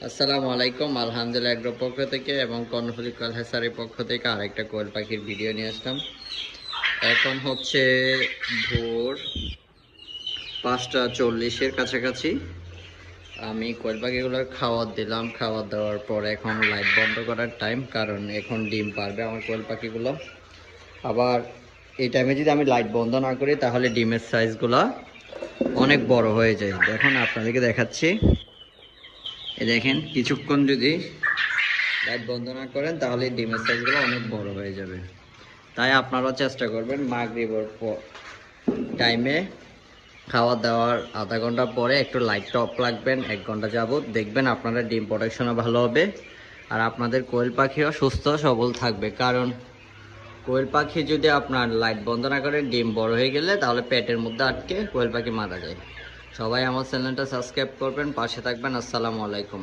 আসসালামু আলাইকুম। আলহামদুলিল্লাহ এগ্রো পক্ষ থেকে এবং কর্ণফুলী কোয়েল হ্যাচারির পক্ষ থেকে আরেকটা কোয়েল পাখির ভিডিও নিয়ে আসলাম। এখন হচ্ছে ভোর 5:40-এর কাছাকাছি। আমি কোয়েল পাখিগুলোর খাবার দিলাম, খাবার দেওয়ার পর এখন লাইট বন্ধ করার টাইম, কারণ এখন ডিম পারবে আমার কোয়েল পাখিগুলো। আবার এই টাইমে যদি আমি লাইট বন্ধ না করি তাহলে ডিমের সাইজগুলো অনেক বড় হয়ে যায়। দেখুন আপনাদেরকে দেখাচ্ছি, এই দেখেন কিছুক্ষণ যদি লাইট বন্ধ না করেন তাহলে ডিমের সাইজগুলো অনেক বড় হয়ে যাবে। তাই আপনারাও চেষ্টা করবেন মাগরিবের টাইমে খাওয়া দাওয়ার আধা ঘন্টা পরে একটু লাইট অফ রাখবেন, 1 ঘন্টা যাবত দেখবেন আপনারা ডিম প্রোডাকশনও ভালো হবে আর আপনাদের কোয়েল পাখিও সুস্থ সবল থাকবে। কারণ কোয়েল পাখি যদি আপনার লাইট বন্ধ না করেন ডিম বড় হয়ে গেলে তাহলে পেটের মধ্যে আটকে কোয়েল পাখি মারা যায়। সবাই আমার চ্যানেলটা সাবস্ক্রাইব করবেন, পাশে থাকবেন। আসসালামু আলাইকুম।